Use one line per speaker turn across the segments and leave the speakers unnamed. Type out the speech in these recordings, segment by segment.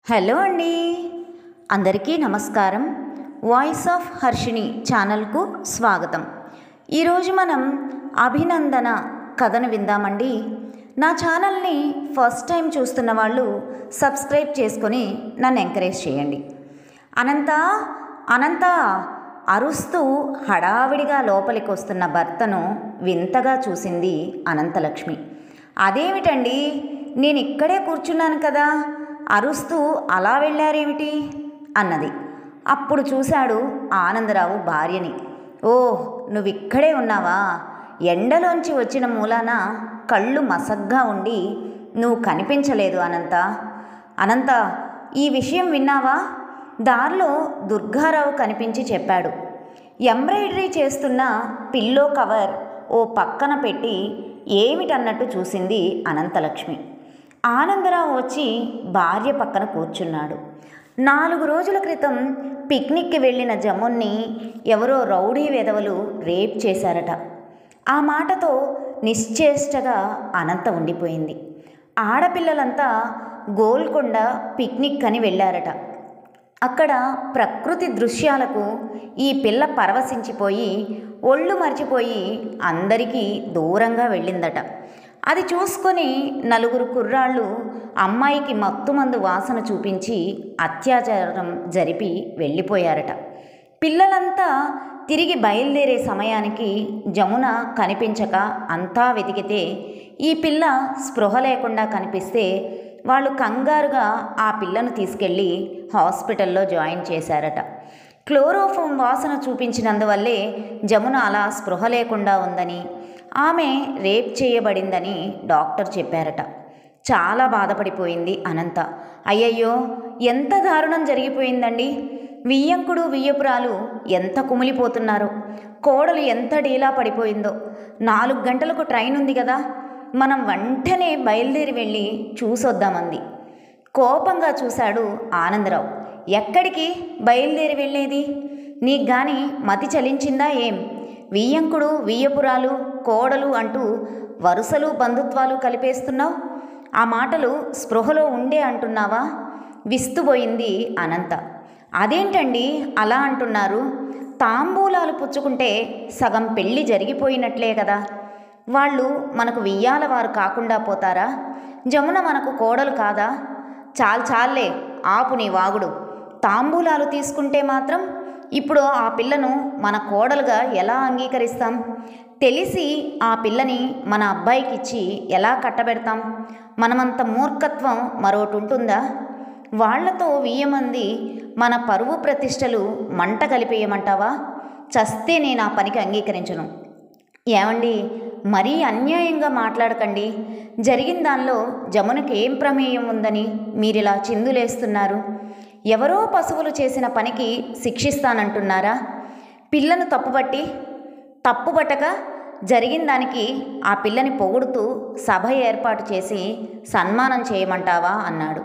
Hello అండి, అందరికీ నమస్కారం. వాయిస్ ఆఫ్ హర్షిని ఛానల్కు స్వాగతం. ఈరోజు మనం అభినందన కథను విందామండి. నా ఛానల్ని ఫస్ట్ టైం చూస్తున్న వాళ్ళు సబ్స్క్రైబ్ చేసుకొని నన్ను ఎంకరేజ్ చేయండి. అనంత అరుస్తూ హడావిడిగా లోపలికి వస్తున్న భర్తను వింతగా చూసింది అనంతలక్ష్మి. అదేమిటండి, నేను ఇక్కడే కూర్చున్నాను కదా, అరుస్తూ అలా వెళ్ళారేమిటి అన్నది. అప్పుడు చూశాడు ఆనందరావు భార్యని. ఓ, నువ్విక్కడే ఉన్నావా? ఎండలోంచి వచ్చిన మూలాన కళ్ళు మసగ్గా ఉండి నువ్వు కనిపించలేదు అనంత, ఈ విషయం విన్నావా? దారిలో దుర్గారావు కనిపించి చెప్పాడు. ఎంబ్రాయిడరీ చేస్తున్న పిల్లో కవర్ ఓ పక్కన పెట్టి ఏమిటన్నట్టు చూసింది అనంతలక్ష్మి. ఆనందరావు వచ్చి భార్య పక్కన కూర్చున్నాడు. 4 రోజుల క్రితం పిక్నిక్కి వెళ్ళిన జమున్ని ఎవరో రౌడీ వెధవలు రేప్ చేశారట. ఆ మాటతో నిశ్చేష్టగా అనంత ఉండిపోయింది. ఆడపిల్లలంతా గోల్కొండ పిక్నిక్ అని వెళ్ళారట. అక్కడ ప్రకృతి దృశ్యాలకు ఈ పిల్ల పరవశించిపోయి ఒళ్ళు మర్చిపోయి అందరికీ దూరంగా వెళ్ళిందట. అది చూసుకొని 4 కుర్రాళ్ళు అమ్మాయికి మత్తుమందు వాసన చూపించి అత్యాచారం జరిపి వెళ్ళిపోయారట. పిల్లలంతా తిరిగి బయలుదేరే సమయానికి జమున కనిపించక అంతా వెతికితే ఈ పిల్ల స్పృహ లేకుండా కనిపిస్తే వాళ్ళు కంగారుగా ఆ పిల్లను తీసుకెళ్ళి హాస్పిటల్లో జాయిన్ చేశారట. క్లోరోఫామ్ వాసన చూపించినందువల్లే జమున అలా స్పృహ లేకుండా ఉందని, ఆమె రేప్ చేయబడిందని డాక్టర్ చెప్పారట. చాలా బాధపడిపోయింది అనంత. అయ్యయ్యో, ఎంత దారుణం జరిగిపోయిందండి. వియ్యంకుడు వియ్యపురాలు ఎంత కుమిలిపోతున్నారో, కోడలు ఎంత డీలా పడిపోయిందో. 4 గంటలకు ట్రైన్ ఉంది కదా, మనం వెంటనే బయలుదేరి వెళ్ళి చూసొద్దామంది. కోపంగా చూశాడు ఆనందరావు. ఎక్కడికి బయలుదేరి వెళ్ళేది? నీకు గాని మతి చలించిందా ఏం? వియ్యంకుడు వియ్యపురాలు కోడలు అంటూ వరుసలు బంధుత్వాలు కలిపేస్తున్నావు. ఆ మాటలు స్పృహలో ఉండే అంటున్నావా? విస్తుపోయింది అనంత. అదేంటండి అలా అంటున్నారు? తాంబూలాలు పుచ్చుకుంటే సగం పెళ్ళి జరిగిపోయినట్లే కదా. వాళ్ళు మనకు వియ్యాల వారు కాకుండా పోతారా? జమున మనకు కోడలు కాదా? చాలే, ఆపు నీ వాగుడు. తాంబూలాలు తీసుకుంటే మాత్రం ఇప్పుడు ఆ పిల్లను మన కోడలుగా ఎలా అంగీకరిస్తాం? తెలిసి ఆ పిల్లని మన అబ్బాయికిచ్చి ఎలా కట్టబెడతాం? మనమంత మూర్ఖత్వం మరోటి ఉంటుందా? వాళ్లతో 1000 మంది మన పరువు ప్రతిష్టలు మంట కలిపేయమంటావా? చస్తే నేను ఆ పనికి అంగీకరించను. ఏమండి, మరీ అన్యాయంగా మాట్లాడకండి. జరిగిన దానిలో జమునకి ఏం ప్రమేయం ఉందని మీరిలా చిందులేస్తున్నారు? ఎవరో పశువులు చేసిన పనికి శిక్షిస్తానంటున్నారా? పిల్లను తప్పుబట్టక జరిగిన దానికి ఆ పిల్లని పొగుడుతూ సభ ఏర్పాటు చేసి సన్మానం చేయమంటావా అన్నాడు.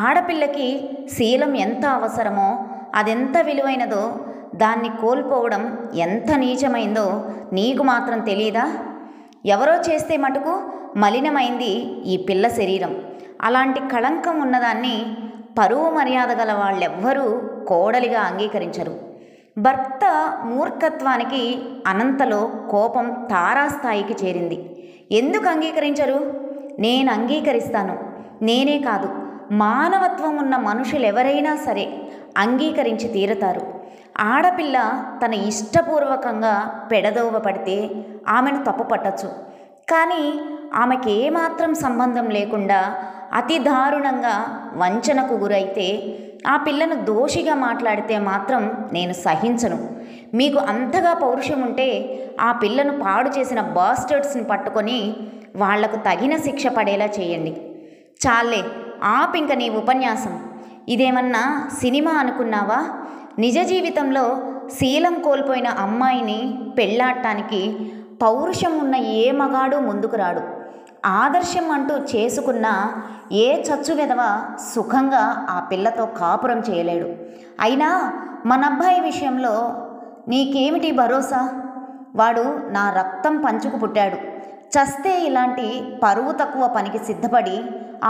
ఆడపిల్లకి శీలం ఎంత అవసరమో, అదెంత విలువైనదో, దాన్ని కోల్పోవడం ఎంత నీచమైందో నీకు మాత్రం తెలీదా? ఎవరో చేస్తే మటుకు మలినమైంది ఈ పిల్ల శరీరం. అలాంటి కళంకం ఉన్నదాన్ని పరువు మర్యాద గల వాళ్ళెవ్వరూ కోడలిగా అంగీకరించరు. భర్త మూర్ఖత్వానికి అనంతలో కోపం తారాస్థాయికి చేరింది. ఎందుకు అంగీకరించరు? నేను అంగీకరిస్తాను. నేనే కాదు, మానవత్వం ఉన్న మనుషులెవరైనా సరే అంగీకరించి తీరతారు. ఆడపిల్ల తన ఇష్టపూర్వకంగా పెడదోవ పడితే ఆమెను తప్పు పట్టచ్చు. కానీ ఆమెకి ఏమాత్రం సంబంధం లేకుండా అతి దారుణంగా వంచనకు గురైతే ఆ పిల్లను దోషిగా మాట్లాడితే మాత్రం నేను సహించను. మీకు అంతగా పౌరుషం ఉంటే ఆ పిల్లను పాడు చేసిన బాస్టర్డ్స్ని పట్టుకొని వాళ్లకు తగిన శిక్ష పడేలా చేయండి. చాలే, ఆపింక నీ ఉపన్యాసం. ఇదేమన్నా సినిమా అనుకున్నావా? నిజ జీవితంలో శీలం కోల్పోయిన అమ్మాయిని పెళ్లాడటానికి పౌరుషం ఉన్న ఏ మగాడు ముందుకు రాడు. ఆదర్శం అంటూ చేసుకున్న ఏ చచ్చు వెధవ సుఖంగా ఆ పిల్లతో కాపురం చేయలేడు. అయినా మన అబ్బాయి విషయంలో నీకేమిటి భరోసా? వాడు నా రక్తం పంచుకు పుట్టాడు. చస్తే ఇలాంటి పరువు తక్కువ పనికి సిద్ధపడి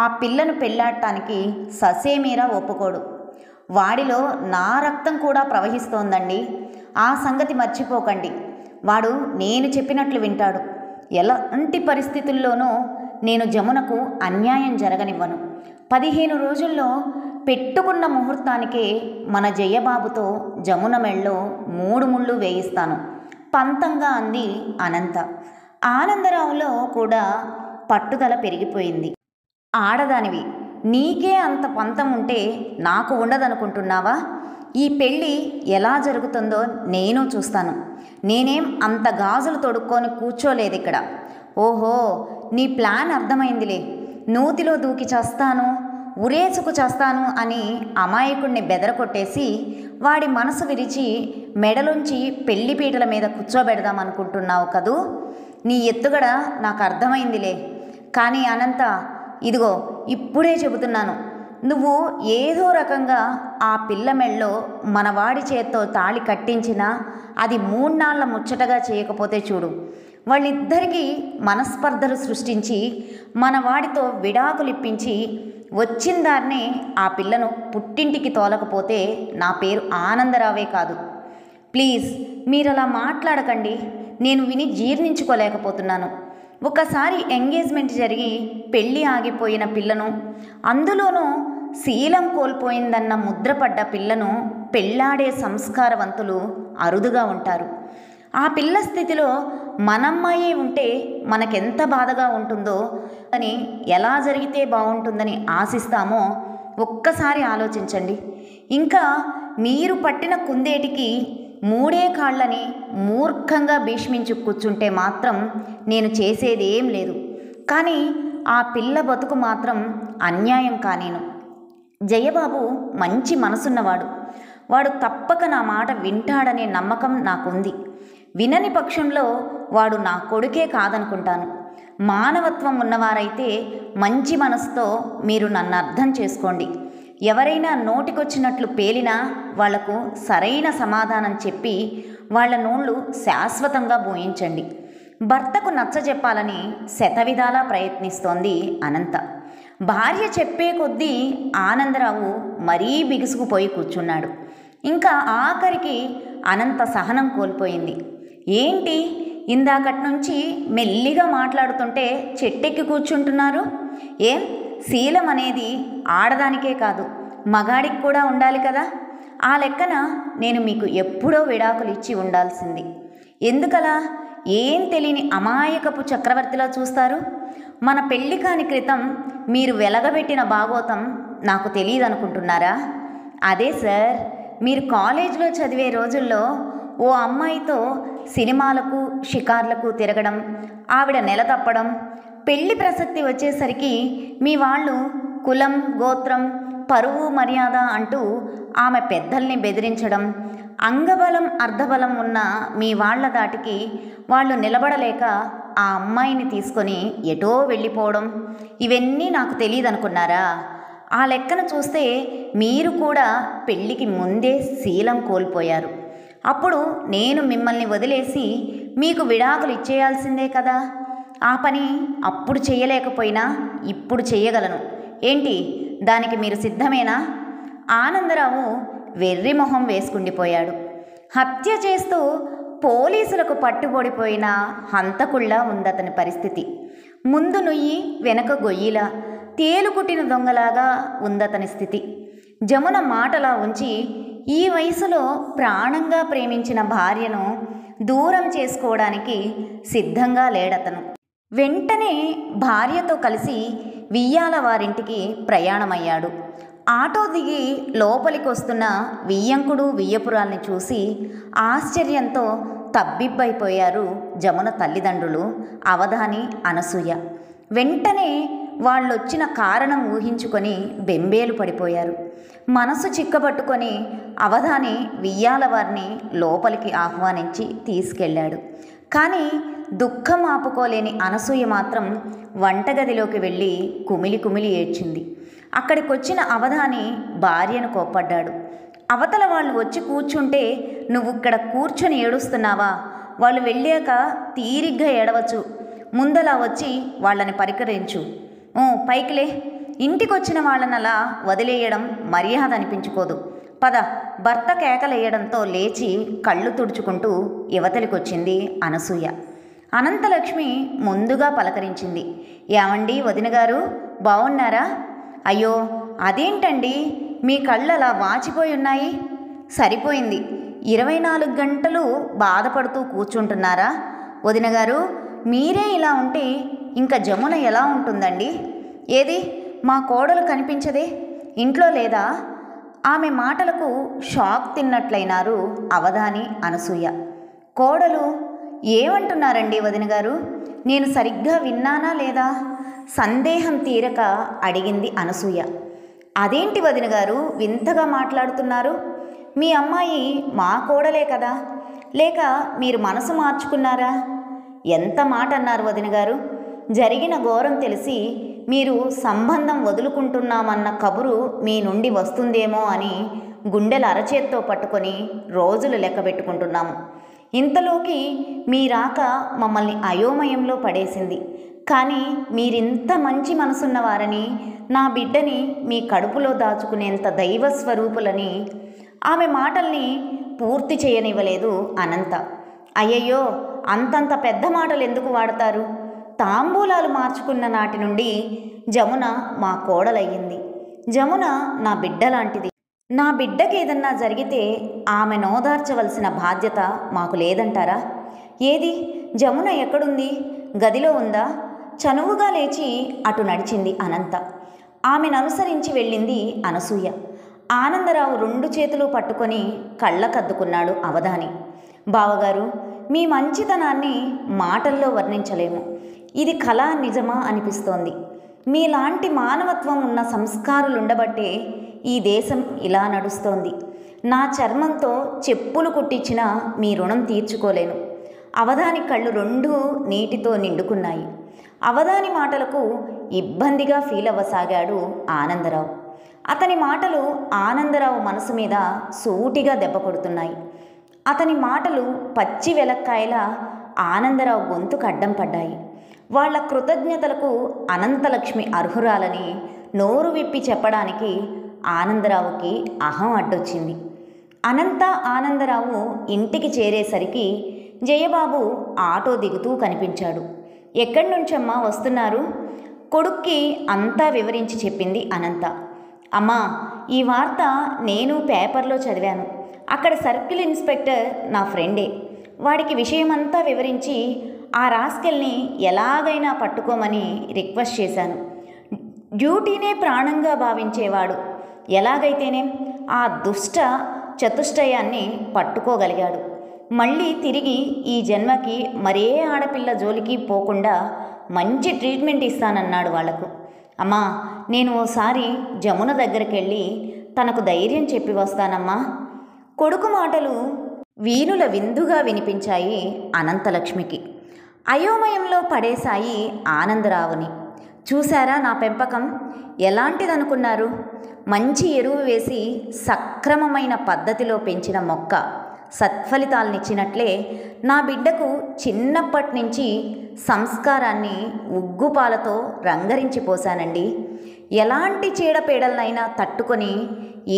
ఆ పిల్లను పెళ్ళాడటానికి ససేమీరా ఒప్పుకోడు. వాడిలో నా రక్తం కూడా ప్రవహిస్తోందండి. ఆ సంగతి మర్చిపోకండి. వాడు నేను చెప్పినట్లు వింటాడు. ఎలాంటి పరిస్థితుల్లోనూ నేను జమునకు అన్యాయం జరగనివ్వను. 15 రోజుల్లో పెట్టుకున్న ముహూర్తానికే మన జయబాబుతో జమున మెళ్ళో 3 ముళ్ళు వేయిస్తాను పంతంగా అంది అనంత. ఆనందరావులో కూడా పట్టుదల పెరిగిపోయింది. ఆడదానివి, నీకే అంత పంతం ఉంటే నాకు ఉండదనుకుంటున్నావా? ఈ పెళ్ళి ఎలా జరుగుతుందో నేను చూస్తాను. నేనేం అంత గాజులు తొడుక్కొని కూర్చోలేదు ఇక్కడ. ఓహో, నీ ప్లాన్ అర్థమైందిలే. నూతిలో దూకి చేస్తాను, ఉరేసుకు చేస్తాను అని అమాయకుడిని బెదరకొట్టేసి వాడి మనసు విరిచి మెడలోంచి పెళ్లిపీటల మీద కూర్చోబెడదామనుకుంటున్నావు కదూ. నీ ఎత్తుగడ నాకు అర్థమైందిలే. కానీ అనంత, ఇదిగో ఇప్పుడే చెబుతున్నాను, నువ్వు ఏదో రకంగా ఆ పిల్ల మెళ్ళో మనవాడి చేత్తో తాళి కట్టించినా అది 3 నాళ్ల ముచ్చటగా చేయకపోతే చూడు, వాళ్ళిద్దరికీ మనస్పర్ధలు సృష్టించి మనవాడితో విడాకులిప్పించి వచ్చిందాన్నే ఆ పిల్లను పుట్టింటికి తోలకపోతే నా పేరు ఆనందరావే కాదు. ప్లీజ్ మీరలా మాట్లాడకండి. నేను విని జీర్ణించుకోలేకపోతున్నాను. ఒకసారి ఎంగేజ్మెంట్ జరిగి పెళ్ళి ఆగిపోయిన పిల్లను, అందులోనూ శీలం కోల్పోయిందన్న ముద్రపడ్డ పిల్లను పెళ్ళాడే సంస్కారవంతులు అరుదుగా ఉంటారు. ఆ పిల్ల స్థితిలో మనమ్మాయే ఉంటే మనకెంత బాధగా ఉంటుందో అని, ఎలా జరిగితే బాగుంటుందని ఆశిస్తామో ఒక్కసారి ఆలోచించండి. ఇంకా మీరు పట్టిన కుందేటికి 3 కాళ్ళని మూర్ఖంగా భీష్మించు కూర్చుంటే మాత్రం నేను చేసేది ఏం లేదు. కానీ ఆ పిల్ల బతుకు మాత్రం అన్యాయం కానేను. జయబాబు మంచి మనసున్నవాడు. వాడు తప్పక నా మాట వింటాడనే నమ్మకం నాకుంది. వినని పక్షంలో వాడు నా కొడుకే కాదనుకుంటాను. మానవత్వం ఉన్నవారైతే మంచి మనసుతో మీరు నన్ను అర్థం చేసుకోండి. ఎవరైనా నోటికొచ్చినట్లు పేలినా వాళ్లకు సరైన సమాధానం చెప్పి వాళ్ల నోళ్ళు శాశ్వతంగా బోయించండి. భర్తకు నచ్చజెప్పాలని శతవిధాలా ప్రయత్నిస్తోంది అనంత. భార్య చెప్పే కొద్దీ ఆనందరావు మరీ బిగుసుకుపోయి కూర్చున్నాడు. ఇంకా ఆఖరికి అనంత సహనం కోల్పోయింది. ఏంటి, ఇందాకటి నుంచి మెల్లిగా మాట్లాడుతుంటే చెట్టెక్కి కూర్చుంటున్నారు? ఏం, శీలం అనేది ఆడదానికే కాదు, మగాడికి కూడా ఉండాలి కదా. ఆ లెక్కన నేను మీకు ఎప్పుడో విడాకులు ఇచ్చి ఉండాల్సింది. ఎందుకలా ఏం తెలియని అమాయకపు చక్రవర్తిలా చూస్తారు? మన పెళ్లి కాని క్రితం మీరు వెలగబెట్టిన భాగోతం నాకు తెలియదనుకుంటున్నారా? అదే సార్, మీరు కాలేజీలో చదివే రోజుల్లో ఓ అమ్మాయితో సినిమాలకు షికార్లకు తిరగడం, ఆవిడ నెల తప్పడం, పెళ్లి ప్రసక్తి వచ్చేసరికి మీ వాళ్ళు కులం, గోత్రం, పరువు, మర్యాద అంటూ ఆమె పెద్దల్ని బెదిరించడం, అంగబలం అర్ధబలం ఉన్న మీ వాళ్ల దాటికి వాళ్ళు నిలబడలేక ఆ అమ్మాయిని తీసుకొని ఎటో వెళ్ళిపోవడం, ఇవన్నీ నాకు తెలియదనుకున్నారా? ఆ లెక్కన చూస్తే మీరు కూడా పెళ్ళికి ముందే శీలం కోల్పోయారు. అప్పుడు నేను మిమ్మల్ని వదిలేసి మీకు విడాకులు ఇచ్చేయాల్సిందే కదా. ఆ పని అప్పుడు చేయలేకపోయినా ఇప్పుడు చెయ్యగలను. ఏంటి, దానికి మీరు సిద్ధమేనా? ఆనందరావు వెర్రి మొహం వేసుకుండిపోయాడు. హత్య చేస్తూ పోలీసులకు పట్టుబడిపోయిన హంతకుళ్ళా ఉందతని పరిస్థితి. ముందు నుయ్యి వెనక గొయ్యిలా, తేలుకుట్టిన దొంగలాగా ఉందతని స్థితి. జమున మాటలా ఉంచి ఈ వయసులో ప్రాణంగా ప్రేమించిన భార్యను దూరం చేసుకోవడానికి సిద్ధంగా లేడతను. వెంటనే భార్యతో కలిసి వియ్యాల వారింటికి ప్రయాణమయ్యాడు. ఆటో దిగి లోపలికి వస్తున్న వియ్యంకుడు వియ్యపురాల్ని చూసి ఆశ్చర్యంతో తబ్బిబ్బైపోయారు జమున తల్లిదండ్రులు అవధాని, అనసూయ. వెంటనే వాళ్ళొచ్చిన కారణం ఊహించుకొని బెంబేలు పడిపోయారు. మనసు చిక్కబట్టుకొని అవధాని వియ్యాల వారిని లోపలికి ఆహ్వానించి తీసుకెళ్ళాడు. కానీ దుఃఖం ఆపుకోలేని అనసూయ మాత్రం వంటగదిలోకి వెళ్ళి కుమిలి కుమిలి ఏడ్చింది. అక్కడికొచ్చిన అవధాని భార్యను కోప్పడ్డాడు. అవతల వాళ్ళు వచ్చి కూర్చుంటే నువ్వు ఇక్కడ కూర్చొని ఏడుస్తున్నావా? వాళ్ళు వెళ్ళాక తీరిగ్గా ఏడవచ్చు. ముందలా వచ్చి వాళ్ళని పరికరించు. పైకిలే, ఇంటికొచ్చిన వాళ్ళనలా వదిలేయడం మర్యాద అనిపించుకోదు. పద. భర్త కేకలేయడంతో లేచి కళ్ళు తుడుచుకుంటూ యువతలికొచ్చింది అనసూయ. అనంతలక్ష్మి ముందుగా పలకరించింది. ఏమండి వదినగారు, బాగున్నారా? అయ్యో అదేంటండి మీ కళ్ళలా వాచిపోయి ఉన్నాయి? సరిపోయింది. 24 గంటలు బాధపడుతూ కూర్చుంటున్నారా? వదినగారు, మీరే ఇలా ఉంటే ఇంకా జమున ఎలా ఉంటుందండి? ఏది మా కోడలు కనిపించదే, ఇంట్లో లేదా? ఆమె మాటలకు షాక్ తిన్నట్లయినారు అవధాని, అనసూయ. కోడలు ఏమంటున్నారండి వదినగారు? నేను సరిగ్గా విన్నానా లేదా? సందేహం తీరక అడిగింది అనసూయ. అదేంటి వదినగారు వింతగా మాట్లాడుతున్నారు? మీ అమ్మాయి మా కోడలే కదా, లేక మీరు మనసు మార్చుకున్నారా? ఎంత మాట అన్నారు వదినగారు? జరిగిన ఘోరం తెలిసి మీరు సంబంధం వదులుకుంటున్నామన్న కబురు మీ నుండి వస్తుందేమో అని గుండెల అరచేత్తో పట్టుకొని రోజులు లెక్క పెట్టుకుంటున్నాము. ఇంతలోకి మీ రాక మమ్మల్ని అయోమయంలో పడేసింది. కానీ మీరింత మంచి మనసున్నవారని, నా బిడ్డని మీ కడుపులో దాచుకునేంత దైవస్వరూపులని. ఆమె మాటల్ని పూర్తి చేయనివ్వలేదు అనంత. అయ్యయ్యో, అంతంత పెద్ద మాటలు ఎందుకు వాడతారు? తాంబూలాలు మార్చుకున్న నాటి నుండి జమున మా కోడలయ్యింది. జమున నా బిడ్డ లాంటిది. నా బిడ్డకి ఏదన్నా జరిగితే ఆమె నోదార్చవలసిన బాధ్యత మాకు లేదంటారా? ఏది జమున ఎక్కడుంది? గదిలో ఉందా? చనువుగా లేచి అటు నడిచింది అనంత. ఆమెను అనుసరించి వెళ్ళింది అనసూయ. ఆనందరావు 2 చేతులు పట్టుకొని కళ్ళకద్దుకున్నాడు అవధాని. బావగారు, మీ మంచితనాన్ని మాటల్లో వర్ణించలేము. ఇది కళ నిజమా అనిపిస్తోంది. మీలాంటి మానవత్వం ఉన్న సంస్కారులుండబట్టే ఈ దేశం ఇలా నడుస్తోంది. నా చర్మంతో చెప్పులు కుట్టించిన మీ రుణం తీర్చుకోలేను. అవధాని కళ్ళు 2 నీటితో నిండుకున్నాయి. అవధాని మాటలకు ఇబ్బందిగా ఫీల్ అవ్వసాగాడు ఆనందరావు. అతని మాటలు ఆనందరావు మనసు మీద సూటిగా దెబ్బ కొడుతున్నాయి. అతని మాటలు పచ్చి వెలక్కాయలా ఆనందరావు గొంతుకు అడ్డం పడ్డాయి. వాళ్ల కృతజ్ఞతలకు అనంతలక్ష్మి అర్హురాలని నోరు విప్పి చెప్పడానికి ఆనందరావుకి అహం అడ్డొచ్చింది. అనంత ఆనందరావు ఇంటికి చేరేసరికి జయబాబు ఆటో దిగుతూ కనిపించాడు. ఎక్కడి నుంచమ్మా వస్తున్నారు? కొడుక్కి అంతా వివరించి చెప్పింది అనంత. అమ్మా, ఈ వార్త నేను పేపర్లో చదివాను. అక్కడ సర్కిల్ ఇన్స్పెక్టర్ నా ఫ్రెండే. వాడికి విషయమంతా వివరించి ఆ రాస్కెల్ని ఎలాగైనా పట్టుకోమని రిక్వెస్ట్ చేశాను. డ్యూటీనే ప్రాణంగా భావించేవాడు. ఎలాగైతేనే ఆ దుష్ట చతుష్టయాన్ని పట్టుకోగలిగాడు. మళ్ళీ తిరిగి ఈ జన్మకి మరే ఆడపిల్ల జోలికి పోకుండా మంచి ట్రీట్మెంట్ ఇస్తానన్నాడు వాళ్లకు. అమ్మా, నేను ఓసారి జమున దగ్గరికి వెళ్ళి తనకు ధైర్యం చెప్పి వస్తానమ్మా. కొడుకు మాటలు వీణుల విందుగా వినిపించాయి అనంతలక్ష్మికి. అయోమయంలో పడేశాయి ఆనందరావుని. చూశారా నా పెంపకం ఎలాంటిదనుకున్నారు? మంచి ఎరువు వేసి సక్రమమైన పద్ధతిలో పెంచిన మొక్క సత్ఫలితాలనిచ్చినట్లే నా బిడ్డకు చిన్నప్పటి నుంచి సంస్కారాన్ని ఉగ్గుపాలతో రంగరించి పోశానండి. ఎలాంటి చీడపీడలనైనా తట్టుకొని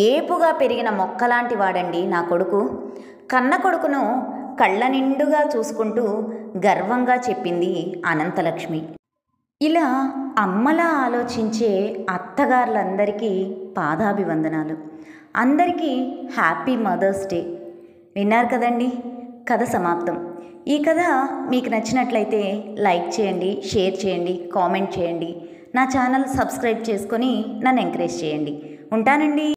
ఏపుగా పెరిగిన మొక్కలాంటి వాడండి నా కొడుకు. కన్న కొడుకును కళ్ళ నిండుగా చూసుకుంటూ గర్వంగా చెప్పింది అనంతలక్ష్మి. ఇలా అమ్మలా ఆలోచించే అత్తగారులందరికీ పాదాభివందనాలు. అందరికీ హ్యాపీ మదర్స్ డే. విన్నారు కదండి, కథ సమాప్తం. ఈ కథ మీకు నచ్చినట్లయితే లైక్ చేయండి, షేర్ చేయండి, కామెంట్ చేయండి. నా ఛానల్ సబ్స్క్రైబ్ చేసుకొని నన్ను ఎంకరేజ్ చేయండి. ఉంటానండి.